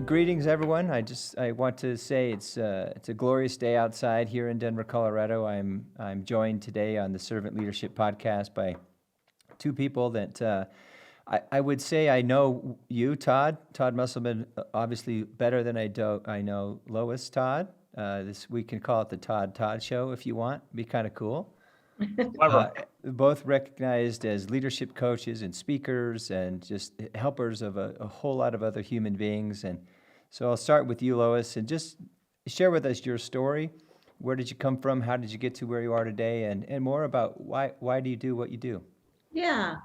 Greetings, everyone. I want to say it's a glorious day outside here in Denver, Colorado. I'm joined today on the Servant Leadership Podcast by two people that I would say I know you, Todd Musselman, obviously better than I know Lois Todd. We can call it the Todd Todd Show if you want. Be kind of cool. Both recognized as leadership coaches and speakers and just helpers of a whole lot of other human beings. And so I'll start with you, Lois, and just share with us your story. Where did you come from? How did you get to where you are today? And more about why do you do what you do? Yeah.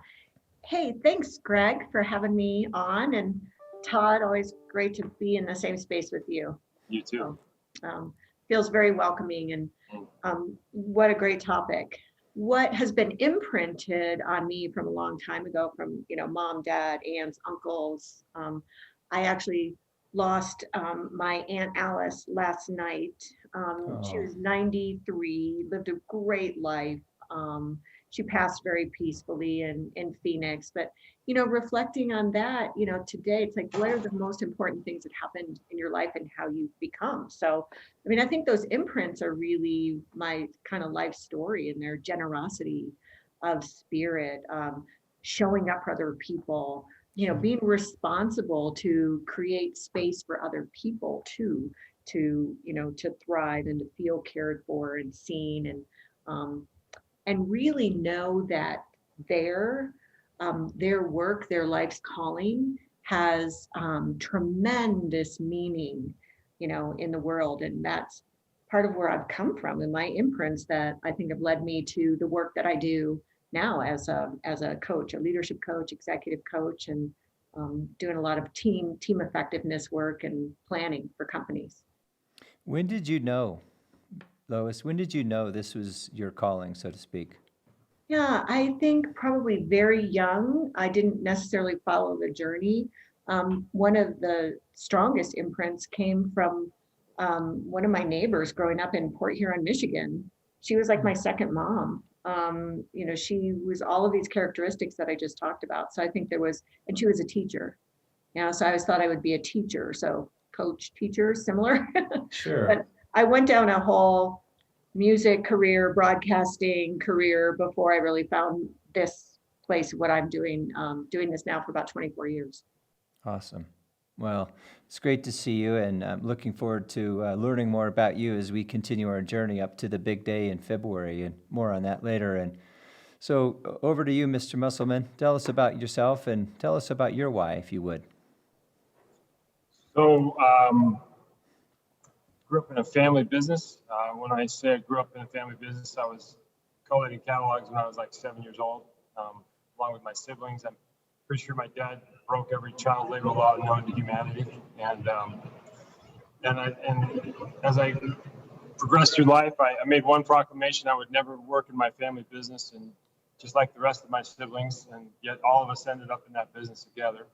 Hey, thanks, Greg, for having me on. And Todd, always great to be in the same space with you. You too. So, feels very welcoming, and what a great topic. What has been imprinted on me from a long time ago, from mom, dad, aunts, uncles. I actually lost my Aunt Alice last night. She was 93, lived a great life. She passed very peacefully in Phoenix, but reflecting on that, today it's like, what are the most important things that happened in your life and how you've become? So, I mean, I think those imprints are really my kind of life story, and their generosity of spirit, showing up for other people, being responsible to create space for other people too, to thrive and to feel cared for and seen, and really know that their work, their life's calling has tremendous meaning, in the world. And that's part of where I've come from, and my imprints that I think have led me to the work that I do now as a coach, a leadership coach, executive coach, and doing a lot of team effectiveness work and planning for companies. When did you know, Lois, when did you know this was your calling, so to speak? Yeah, I think probably very young. I didn't necessarily follow the journey. One of the strongest imprints came from one of my neighbors growing up in Port Huron, Michigan. She was like my second mom. She was all of these characteristics that I just talked about. So I think and she was a teacher. So I always thought I would be a teacher. So coach, teacher, similar. Sure. But I went down a whole music career, broadcasting career before I really found this place, what I'm doing this now for about 24 years. Awesome. Well, it's great to see you, and I'm looking forward to learning more about you as we continue our journey up to the big day in February, and more on that later. And so over to you, Mr. Musselman. Tell us about yourself and tell us about your why, if you would. So, grew up in a family business. When I say I grew up in a family business, I was collating catalogs when I was like 7 years old, along with my siblings. I'm pretty sure my dad broke every child labor law known to humanity. And as I progressed through life, I made one proclamation: I would never work in my family business, and just like the rest of my siblings, and yet all of us ended up in that business together.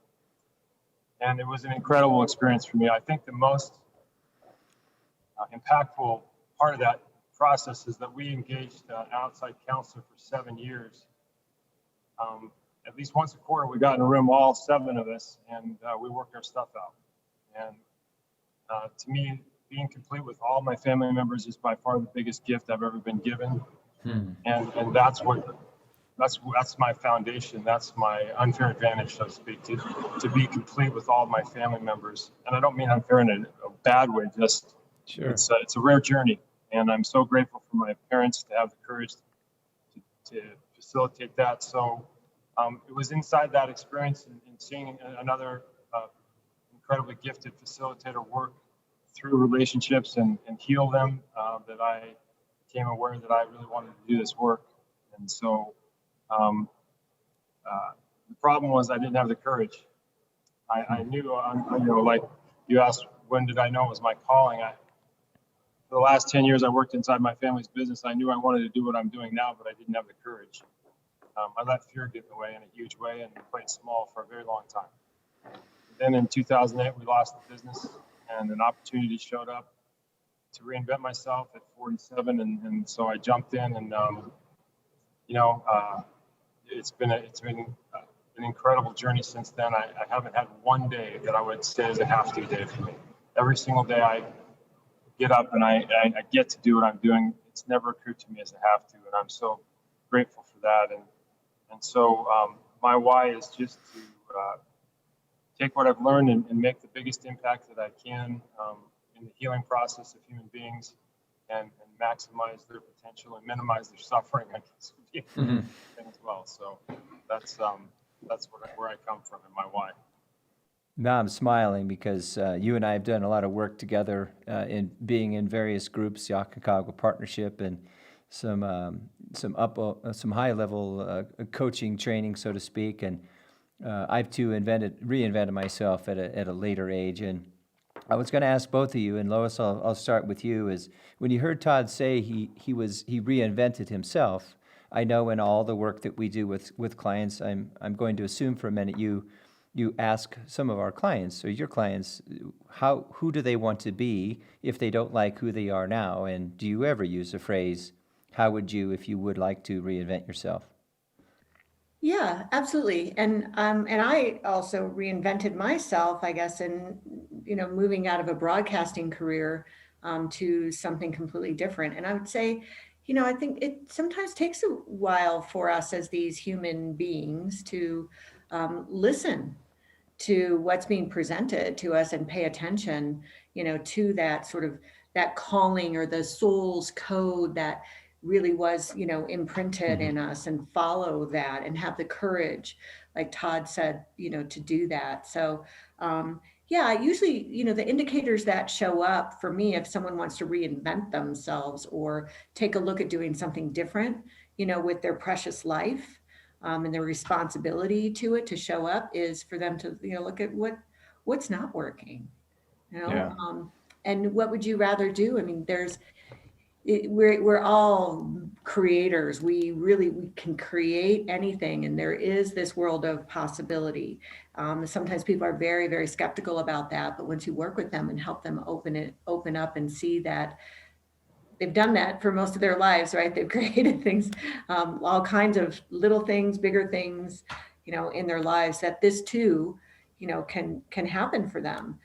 And it was an incredible experience for me. I think the most impactful part of that process is that we engaged an outside counselor for 7 years. At least once a quarter, we got in a room, all 7 of us, and we worked our stuff out. And to me, being complete with all my family members is by far the biggest gift I've ever been given. And that's my foundation. That's my unfair advantage, so to speak, to be complete with all my family members. And I don't mean unfair in a bad way, just Sure. It's a rare journey, and I'm so grateful for my parents to have the courage to facilitate that. So it was inside that experience and seeing another incredibly gifted facilitator work through relationships and heal them that I became aware that I really wanted to do this work. And so the problem was I didn't have the courage. I knew, like you asked, when did I know it was my calling? For the last 10 years, I worked inside my family's business. I knew I wanted to do what I'm doing now, but I didn't have the courage. I let fear get in the way in a huge way and played small for a very long time. Then in 2008, we lost the business, and an opportunity showed up to reinvent myself at 47, and so I jumped in, and it's been an an incredible journey since then. I haven't had one day that I would say is a have to day for me. Every single day I get up and I get to do what I'm doing. It's never occurred to me as a have to, and I'm so grateful for that. And so my why is just to take what I've learned and make the biggest impact that I can in the healing process of human beings, and maximize their potential and minimize their suffering, I guess, would be a thing as well. So that's where I come from and my why. Now I'm smiling because you and I have done a lot of work together in being in various groups, the Aconcagua Partnership, and some high level coaching training, so to speak. And I've too reinvented myself at a later age. And I was going to ask both of you, and Lois, I'll start with you. Is when you heard Todd say he reinvented himself, I know in all the work that we do with clients, I'm going to assume for a minute you ask some of our clients or your clients who do they want to be if they don't like who they are now, and do you ever use the phrase, how would you if you would like to reinvent yourself? Yeah, absolutely. And I also reinvented myself, I guess, in, moving out of a broadcasting career to something completely different. And I would say, I think it sometimes takes a while for us as these human beings to listen to what's being presented to us and pay attention, to that sort of that calling or the soul's code that really was, imprinted in us, and follow that and have the courage, like Todd said, to do that. So, yeah, usually, the indicators that show up for me, if someone wants to reinvent themselves or take a look at doing something different, with their precious life, and their responsibility to it to show up, is for them to, look at what's not working, Yeah. And what would you rather do? I mean, we're all creators. We can create anything, and there is this world of possibility. Sometimes people are very, very skeptical about that, but once you work with them and help them open up and see that they've done that for most of their lives, right? They've created things, all kinds of little things, bigger things, in their lives, that this too, can happen for them.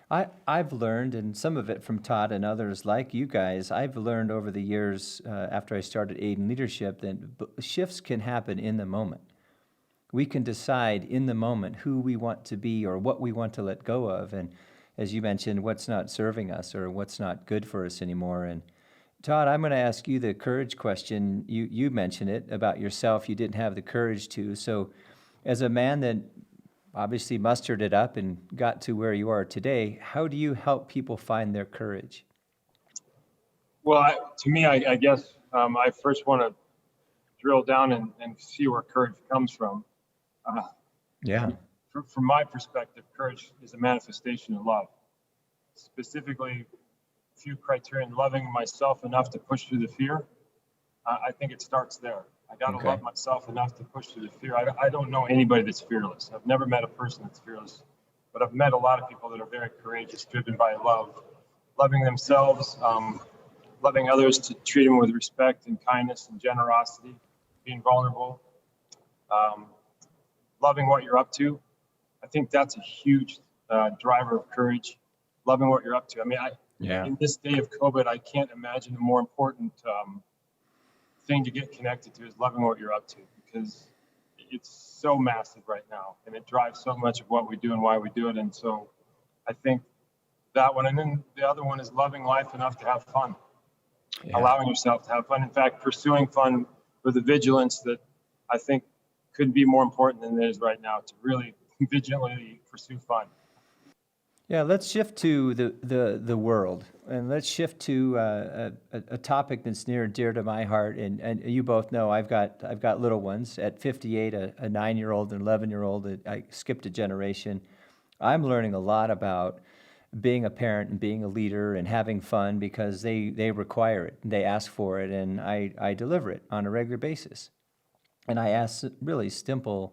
I've learned, and some of it from Todd and others like you guys, I've learned over the years after I started Aden Leadership that shifts can happen in the moment. We can decide in the moment who we want to be or what we want to let go of. And as you mentioned, what's not serving us or what's not good for us anymore. And Todd, I'm going to ask you the courage question. You mentioned it about yourself. You didn't have the courage to. So as a man that obviously mustered it up and got to where you are today, how do you help people find their courage? Well, to me, I guess I first want to drill down and see where courage comes from. Yeah. From my perspective, courage is a manifestation of love. Specifically, a few criteria: loving myself enough to push through the fear. I think it starts there. I got to love myself enough to push through the fear. I don't know anybody that's fearless. I've never met a person that's fearless, but I've met a lot of people that are very courageous, driven by love, loving themselves, loving others, to treat them with respect and kindness and generosity, being vulnerable, loving what you're up to. I think that's a huge driver of courage, loving what you're up to. I mean, in this day of COVID, I can't imagine a more important thing to get connected to is loving what you're up to, because it's so massive right now and it drives so much of what we do and why we do it. And so I think that one, and then the other one is loving life enough to have fun, allowing yourself to have fun. In fact, pursuing fun with a vigilance that I think couldn't be more important than it is right now, to really vigilantly pursue fun. Yeah, let's shift to the world, and let's shift to a topic that's near and dear to my heart. And you both know I've got little ones. At 58, a 9-year-old and 11-year-old. I skipped a generation. I'm learning a lot about being a parent and being a leader and having fun because they require it, they ask for it, and I deliver it on a regular basis. And I ask really simple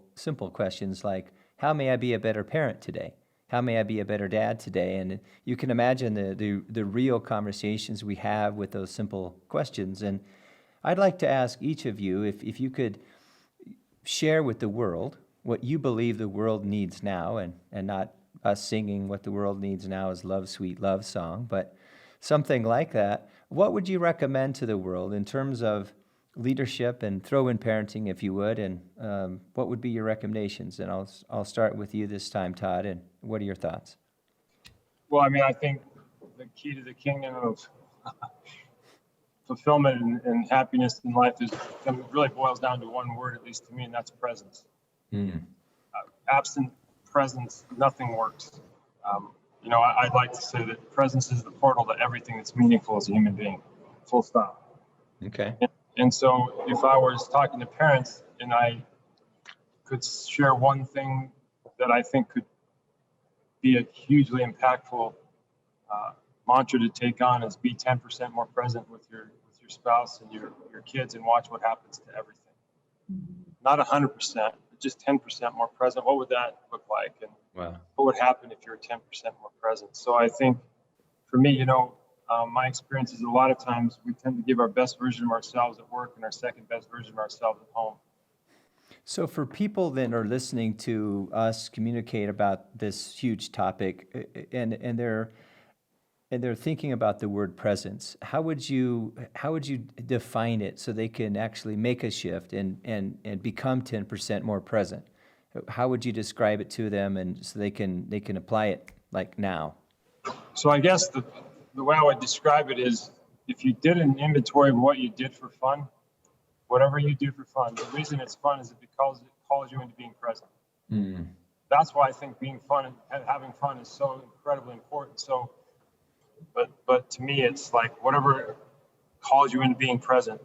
questions like, how may I be a better parent today? How may I be a better dad today? And you can imagine the real conversations we have with those simple questions. And I'd like to ask each of you if you could share with the world what you believe the world needs now, and not us singing what the world needs now is Love, Sweet Love song, but something like that. What would you recommend to the world in terms of leadership, and throw in parenting if you would, and what would be your recommendations? And I'll start with you this time, Todd, and what are your thoughts? Well, I mean, I think the key to the kingdom of fulfillment and happiness in life really boils down to one word, at least to me, and that's presence. Absent presence, nothing works. I'd like to say that presence is the portal to everything that's meaningful as a human being, full stop. Okay. And so if I was talking to parents and I could share one thing that I think could be a hugely impactful mantra to take on, is be 10% more present with your spouse and your kids, and watch what happens to everything. Not 100%, but just 10% more present. What would that look like? And Wow. what would happen if you're 10% more present? So I think for me, my experience is a lot of times we tend to give our best version of ourselves at work and our second best version of ourselves at home. So for people that are listening to us communicate about this huge topic, and they're thinking about the word presence, how would you define it so they can actually make a shift and become 10% more present? How would you describe it to them, and so they can apply it like now? So I guess the way I would describe it is, if you did an inventory of what you did for fun, whatever you do for fun, the reason it's fun is because it calls you into being present. That's why I think being fun and having fun is so incredibly important. So, but to me, it's like whatever calls you into being present,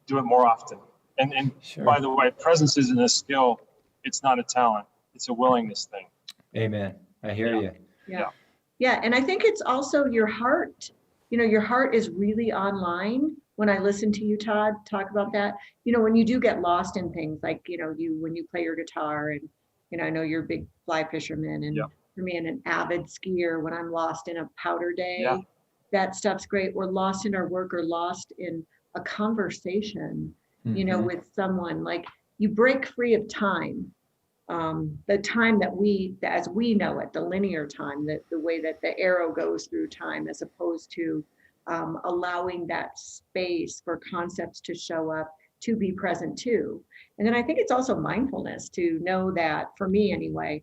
do it more often. And Sure. By the way, presence isn't a skill. It's not a talent. It's a willingness thing. Amen. I hear you. Yeah, and I think it's also your heart. Your heart is really online. When I listen to you, Todd, talk about that, when you do get lost in things, like, when you play your guitar, and I know you're a big fly fisherman, and for me, and an avid skier, when I'm lost in a powder day, that stuff's great. We're lost in our work, or lost in a conversation, with someone. Like, you break free of time. The time that as we know it, the linear time, the way that the arrow goes through time, as opposed to allowing that space for concepts to show up, to be present too. And then I think it's also mindfulness to know that, for me anyway,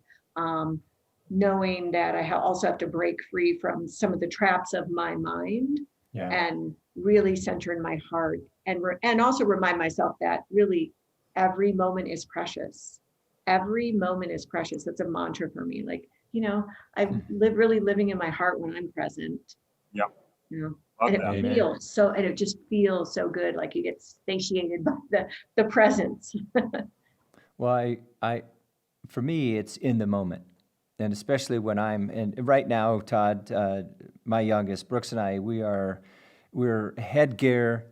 knowing that I also have to break free from some of the traps of my mind, and really center in my heart, and also remind myself that really every moment is precious. Every moment is precious. That's a mantra for me. Like, I live really living in my heart when I'm present. And it just feels so good. Like, you get satiated by the presence. Well, for me, it's in the moment. And especially when and right now, Todd, my youngest, Brooks, and I, we're headgear,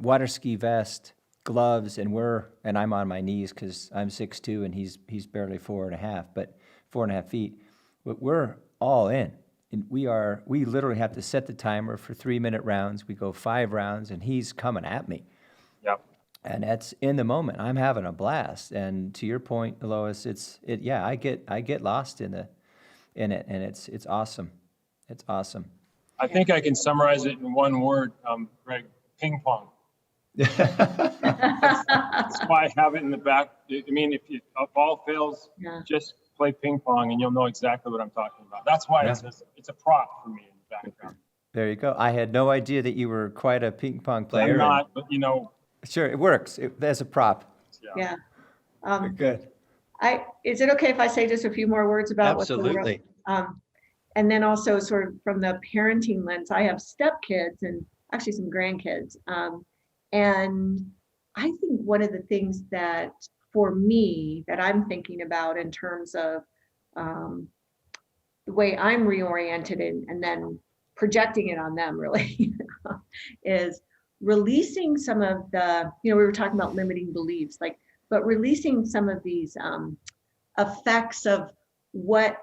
water ski vest, gloves, and I'm on my knees because I'm 6'2" and he's barely 4.5 feet. But we're all in. And we literally have to set the timer for 3-minute rounds. We go 5 rounds, and he's coming at me. And that's in the moment. I'm having a blast. And to your point, Lois, I get lost in it, and it's awesome. It's awesome. I think I can summarize it in one word, Greg: ping pong. That's why I have it in the back. I mean, if a ball fails, just play ping pong, and you'll know exactly what I'm talking about. That's why it's a prop for me in the background. There you go. I had no idea that you were quite a ping pong player. I'm not, but Sure, it works. There's a prop. Yeah. Good. Is it okay if I say just a few more words about Absolutely. And then also, sort of from the parenting lens, I have stepkids and actually some grandkids. And I think one of the things that, for me, that I'm thinking about in terms of the way I'm reoriented and then projecting it on them, really, is releasing some of the, we were talking about limiting beliefs, but releasing some of these effects of what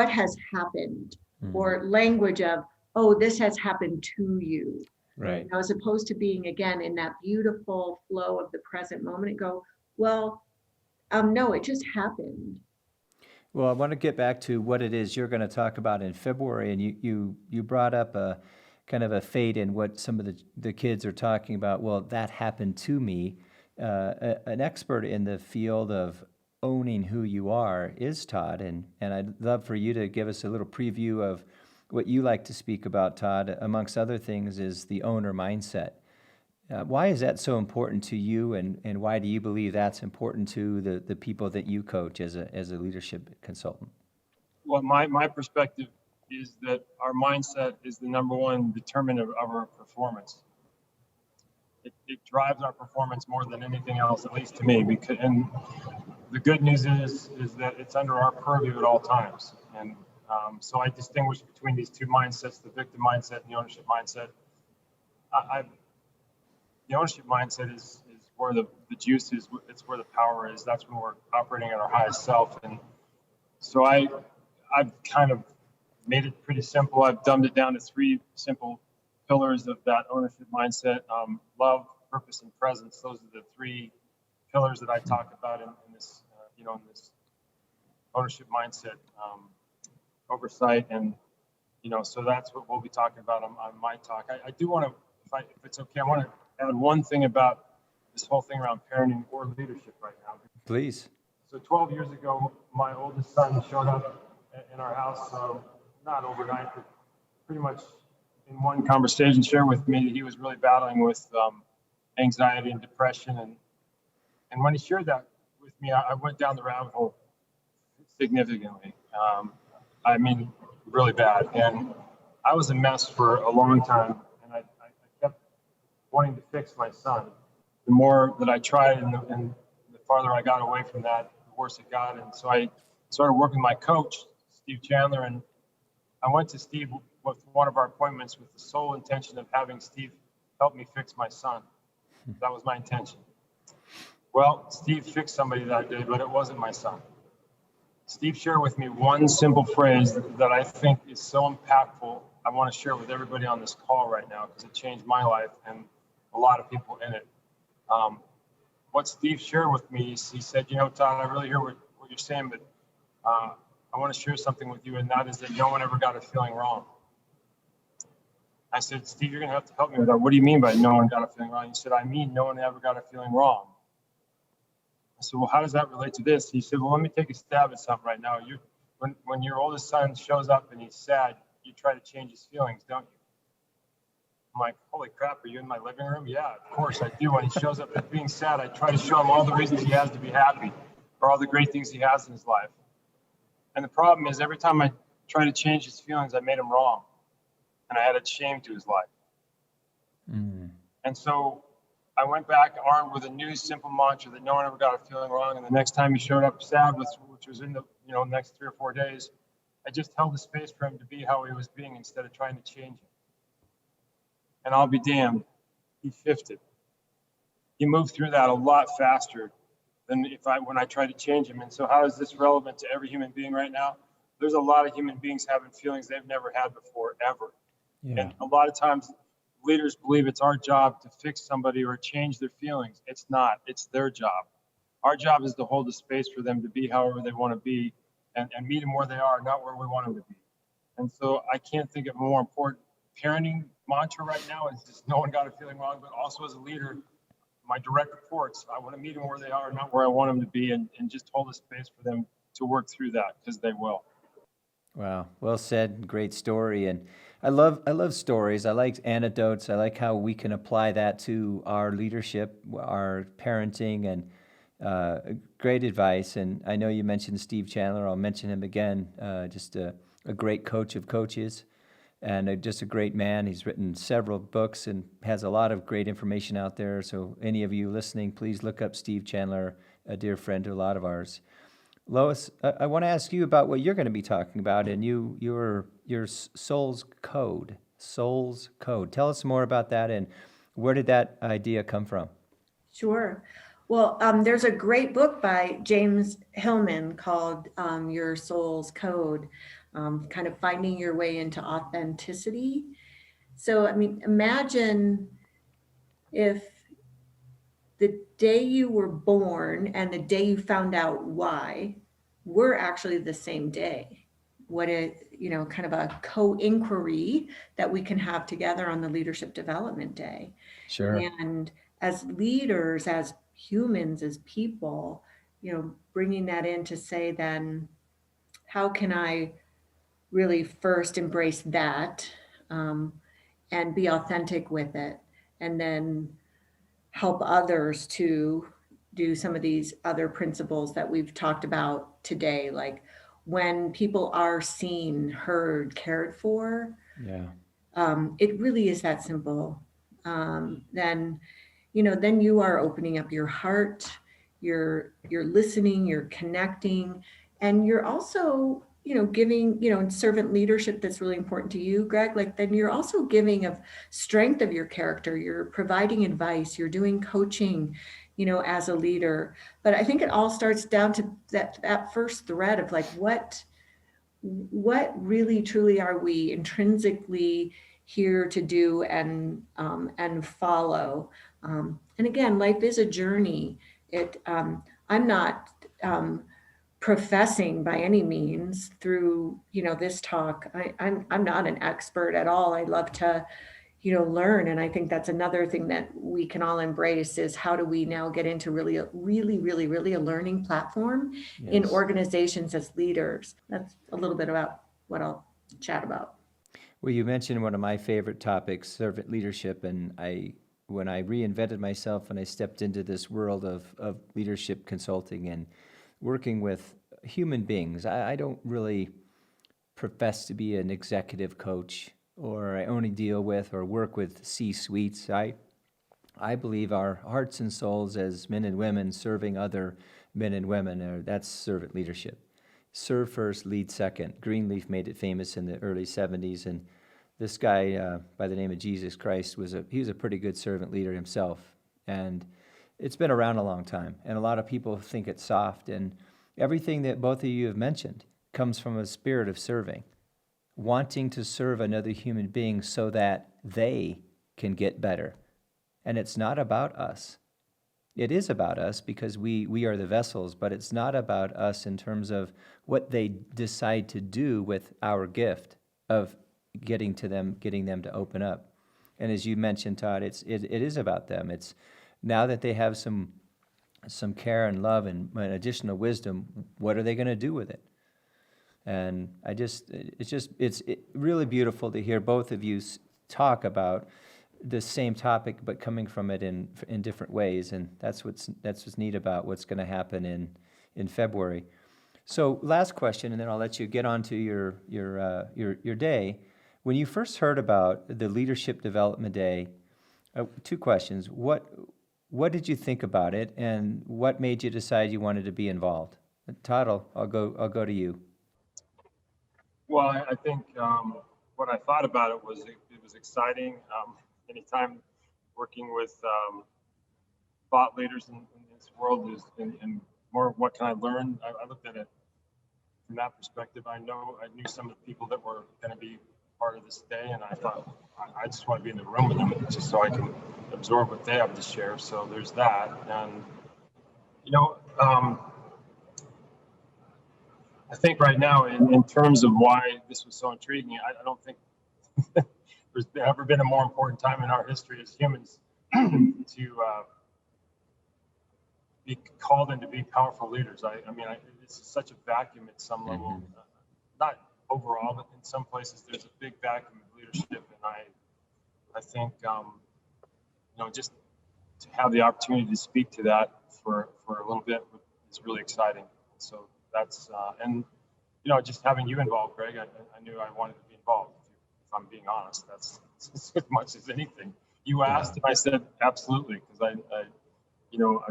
has happened, or language of, oh, this has happened to you. Right. As opposed to being, again, in that beautiful flow of the present moment, and go, well, No, it just happened. Well, I want to get back to what it is you're going to talk about in February, and you brought up a kind of a fate in what some of the kids are talking about. Well, that happened to me. An expert in the field of owning who you are is Todd, and I'd love for you to give us a little preview of what you like to speak about, Todd. Amongst other things, is the owner mindset. Why is that so important to you, and why do you believe that's important to the people that you coach as a leadership consultant? Well, my perspective is that our mindset is the number one determinant of our performance. It drives our performance more than anything else, at least to me. Because, and the good news is that it's under our purview at all times. And so I distinguish between these two mindsets: the victim mindset and the ownership mindset. The ownership mindset is where the juice is. It's where the power is. That's when we're operating at our highest self. And so I've kind of made it pretty simple. I've dumbed it down to 3 simple pillars of that ownership mindset: love, purpose, and presence. Those are the 3 pillars that I talk about in this, in this ownership mindset oversight. And so that's what we'll be talking about on my talk. I do want to, if it's okay, I want to add one thing about this whole thing around parenting or leadership right now. Please. So 12 years ago, my oldest son showed up in our house, not overnight, but pretty much in one conversation, shared with me that he was really battling with anxiety and depression. And when he shared that with me, I went down the rabbit hole significantly. I mean, really bad. And I was a mess for a long time. And I kept wanting to fix my son. The more that I tried and the farther I got away from that, the worse it got. And so I started working with my coach, Steve Chandler, and I went to Steve with one of our appointments with the sole intention of having Steve help me fix my son. That was my intention. Well, Steve fixed somebody that day, but it wasn't my son. Steve shared with me one simple phrase that I think is so impactful. I want to share with everybody on this call right now because it changed my life and a lot of people in it. What Steve shared with me, he said, Todd, I really hear what you're saying, but I want to share something with you, and that is that no one ever got a feeling wrong. I said, Steve, you're going to have to help me with that. What do you mean by no one got a feeling wrong? He said, I mean no one ever got a feeling wrong. I said, well, how does that relate to this? He said, well, let me take a stab at something right now. When your oldest son shows up and he's sad, you try to change his feelings, don't you? I'm like, holy crap, are you in my living room? Yeah, of course I do. When he shows up as being sad, I try to show him all the reasons he has to be happy or all the great things he has in his life. And the problem is every time I try to change his feelings, I made him wrong. And I added shame to his life. Mm. And so I went back armed with a new simple mantra that no one ever got a feeling wrong. And the next time he showed up sad, which was in the next 3 or 4 days, I just held the space for him to be how he was being instead of trying to change him. And I'll be damned, he shifted. He moved through that a lot faster than when I tried to change him. And so how is this relevant to every human being right now? There's a lot of human beings having feelings they've never had before, ever. Yeah. And a lot of times leaders believe it's our job to fix somebody or change their feelings. It's not, it's their job. Our job is to hold the space for them to be however they want to be and meet them where they are, not where we want them to be. And so I can't think of a more important parenting mantra right now is just no one got a feeling wrong, but also as a leader, my direct reports, I want to meet them where they are, not where I want them to be, and just hold a space for them to work through that because they will. Wow, well said. Great story. And I love stories. I like anecdotes. I like how we can apply that to our leadership, our parenting, and great advice. And I know you mentioned Steve Chandler. I'll mention him again. Just a great coach of coaches and just a great man. He's written several books and has a lot of great information out there. So any of you listening, please look up Steve Chandler, a dear friend to a lot of ours. Lois, I want to ask you about what you're going to be talking about and your Soul's Code. Soul's Code. Tell us more about that and where did that idea come from? Sure. Well, there's a great book by James Hillman called Your Soul's Code, kind of finding your way into authenticity. So, I mean, imagine if the day you were born and the day you found out why were actually the same day. What is, kind of a co-inquiry that we can have together on the Leadership Development Day. Sure. And as leaders, as humans, as people, bringing that in to say, then how can I really first embrace that, and be authentic with it, and then help others to do some of these other principles that we've talked about today, like when people are seen, heard, cared for. Yeah. It really is that simple. Then you are opening up your heart, you're listening, you're connecting, and you're also, giving, in servant leadership that's really important to you, Greg, like then you're also giving of strength of your character, you're providing advice, you're doing coaching, as a leader. But I think it all starts down to that first thread of like, what really truly are we intrinsically here to do and follow. And again, life is a journey. I'm not professing by any means through this talk. I'm not an expert at all. I love to learn, and I think that's another thing that we can all embrace is how do we now get into really a learning platform in Yes. organizations as leaders. That's a little bit about what I'll chat about. Well, you mentioned one of my favorite topics, servant leadership, and when I reinvented myself and I stepped into this world of leadership consulting and working with human beings, I don't really profess to be an executive coach, or I only deal with or work with C-suites. I believe our hearts and souls as men and women serving other men and women, that's servant leadership. Serve first, lead second. Greenleaf made it famous in the early 70s, and this guy by the name of Jesus Christ was a pretty good servant leader himself. And it's been around a long time, and a lot of people think it's soft, and everything that both of you have mentioned comes from a spirit of serving, wanting to serve another human being so that they can get better. And it's not about us. It is about us because we are the vessels, but it's not about us in terms of what they decide to do with our gift of getting them to open up. And as you mentioned, Todd, it is about them. It's now that they have some care and love and additional wisdom, what are they going to do with it? And it's really beautiful to hear both of you talk about the same topic, but coming from it in different ways. And that's what's neat about what's going to happen in February. So last question, and then I'll let you get on to your day. When you first heard about the Leadership Development Day, two questions. What did you think about it, and what made you decide you wanted to be involved? Todd, I'll go to you. Well, I think what I thought about it was exciting. Anytime working with thought leaders in this world and more of what can I learn, I looked at it from that perspective. I knew some of the people that were going to be part of this day, and I thought I just want to be in the room with them just so I can absorb what they have to share. So there's that. And I think right now, in terms of why this was so intriguing, I don't think there's ever been a more important time in our history as humans to be called in to be powerful leaders. I mean, it's such a vacuum at some level, not overall, but in some places there's a big vacuum of leadership, and I think just to have the opportunity to speak to that for a little bit is really exciting. So that's and just having you involved, Greg, I knew I wanted to be involved. If I'm being honest, that's as much as anything. You asked, and I said absolutely, because I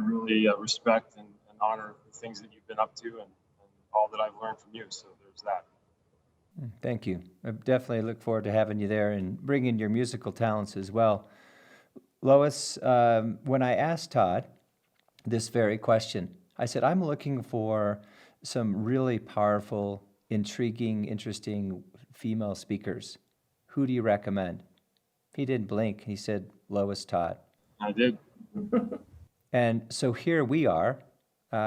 really respect and honor the things that you've been up to and all that I've learned from you. So there's that. Thank you. I definitely look forward to having you there and bringing your musical talents as well. Lois, when I asked Todd this very question, I said, I'm looking for some really powerful, intriguing, interesting female speakers. Who do you recommend? He didn't blink. He said, Lois Todd. I did. And so here we are.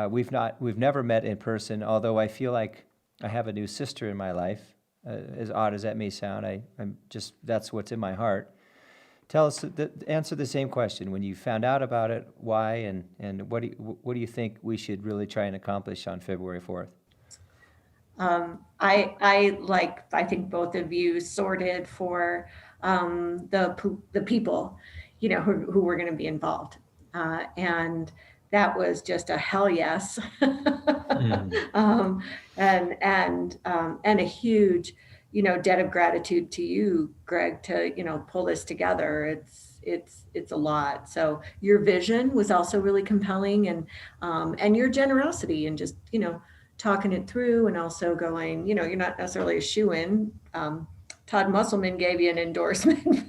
We've never met in person, although I feel like I have a new sister in my life. As odd as that may sound, that's what's in my heart. Tell us, answer the same question. When you found out about it, why, and what do you think we should really try and accomplish on February 4th? I think both of you sorted for the people, who were going to be involved, and that was just a hell yes, and a huge, debt of gratitude to you, Greg, to pull this together. It's a lot. So your vision was also really compelling, and your generosity and just talking it through, and also going, you're not necessarily a shoo-in. Todd Musselman gave you an endorsement.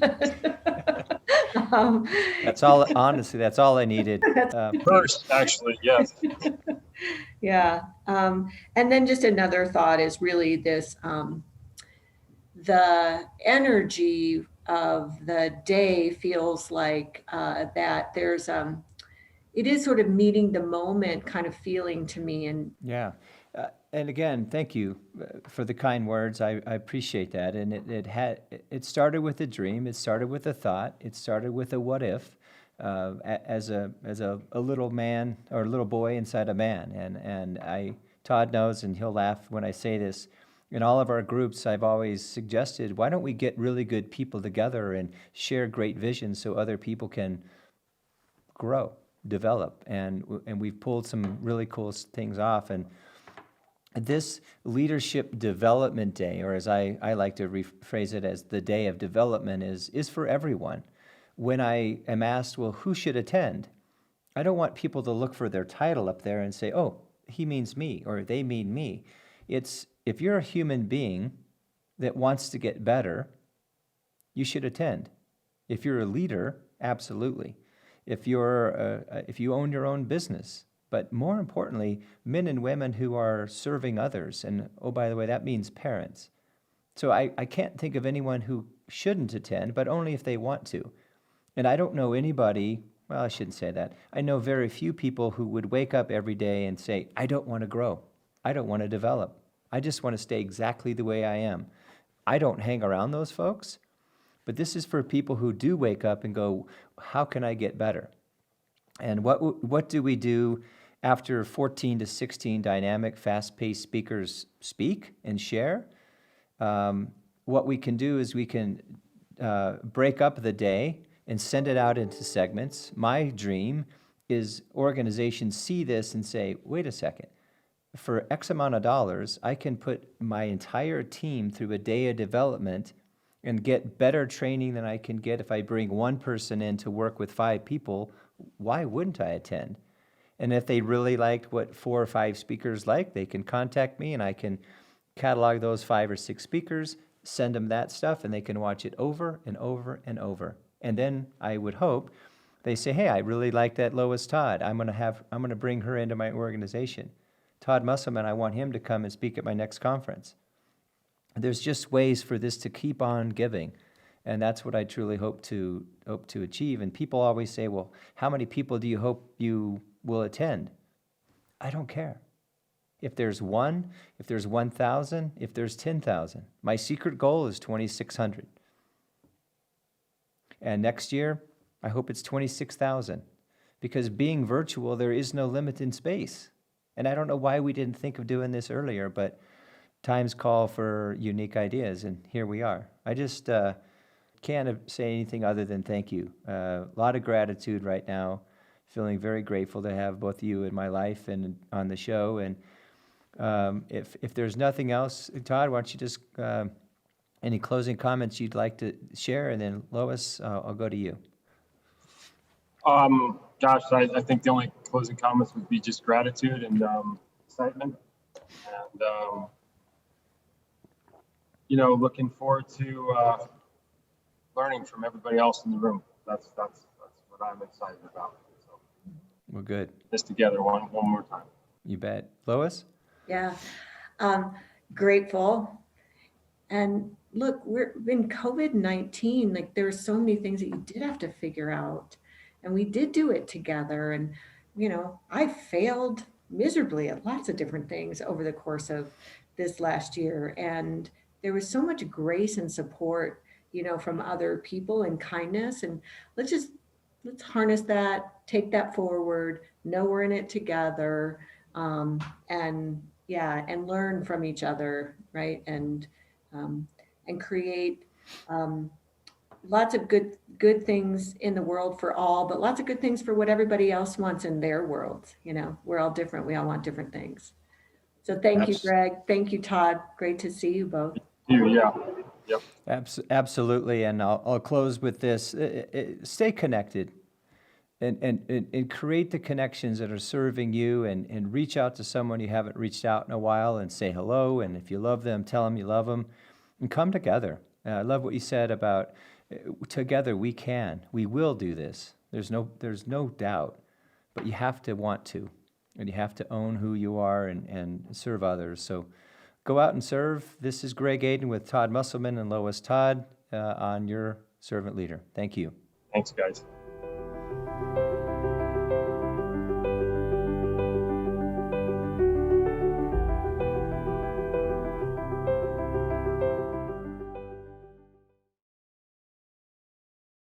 That's all, honestly, that's all I needed. First, actually, yes. Yeah. And then just another thought is really this, the energy of the day feels like that there's, it is sort of meeting the moment kind of feeling to me. And Yeah. And again, thank you for the kind words. I appreciate that. And it started with a dream. It started with a thought. It started with a what if, as a little man or a little boy inside a man. And Todd knows, and he'll laugh when I say this. In all of our groups, I've always suggested, why don't we get really good people together and share great visions so other people can grow, develop, and we've pulled some really cool things off. And this Leadership Development Day, or as I like to rephrase it as the Day of Development, is for everyone. When I am asked, well, who should attend? I don't want people to look for their title up there and say, oh, he means me, or they mean me. It's, if you're a human being that wants to get better, you should attend. If you're a leader, absolutely. If you own your own business, but more importantly, men and women who are serving others. And oh, by the way, that means parents. So I can't think of anyone who shouldn't attend, but only if they want to. And I don't know anybody, well, I shouldn't say that. I know very few people who would wake up every day and say, I don't want to grow. I don't want to develop. I just want to stay exactly the way I am. I don't hang around those folks. But this is for people who do wake up and go, how can I get better? And what do we do after 14 to 16 dynamic, fast-paced speakers speak and share? What we can do is we can break up the day and send it out into segments. My dream is organizations see this and say, wait a second, for X amount of dollars, I can put my entire team through a day of development and get better training than I can get if I bring one person in to work with 5 people. Why wouldn't I attend? And if they really liked what 4 or 5 speakers like, they can contact me and I can catalog those 5 or 6 speakers, send them that stuff, and they can watch it over and over and over. And then I would hope they say, hey, I really like that Lois Todd. I'm gonna bring her into my organization. Todd Musselman, I want him to come and speak at my next conference. There's just ways for this to keep on giving, and that's what I truly hope to achieve. And people always say, well, how many people do you hope you will attend? I don't care. If there's 1, if there's 1,000, if there's 10,000. My secret goal is 2,600. And next year, I hope it's 26,000. Because being virtual, there is no limit in space. And I don't know why we didn't think of doing this earlier, but times call for unique ideas, and here we are. I just can't say anything other than thank you. A lot of gratitude right now. Feeling very grateful to have both of you in my life and on the show. And if there's nothing else, Todd, why don't you just, any closing comments you'd like to share? And then Lois, I'll go to you. Gosh, I think the only closing comments would be just gratitude and excitement. And, looking forward to learning from everybody else in the room. That's what I'm excited about. So, well, good. This together one more time. You bet. Lois? yeah, grateful. And look, we're in COVID-19, like there are so many things that you did have to figure out. and we did do it together. And, I failed miserably at lots of different things over the course of this last year. And there was so much grace and support, from other people and kindness. And let's harness that, take that forward, know we're in it together, and learn from each other, right? And create lots of good things in the world for all, but lots of good things for what everybody else wants in their world. We're all different. We all want different things. So thank you, Greg. Thank you, Todd. Great to see you both. Yeah. Yep. Absolutely, and I'll close with this. Stay connected and create the connections that are serving you, and reach out to someone you haven't reached out in a while and say hello, and if you love them, tell them you love them, and come together. I love what you said about together we will do this. There's no doubt, but you have to want to, and you have to own who you are and serve others. So go out and serve. This is Greg Aden with Todd Musselman and Lois Todd on Your Servant Leader. Thank you. Thanks, guys.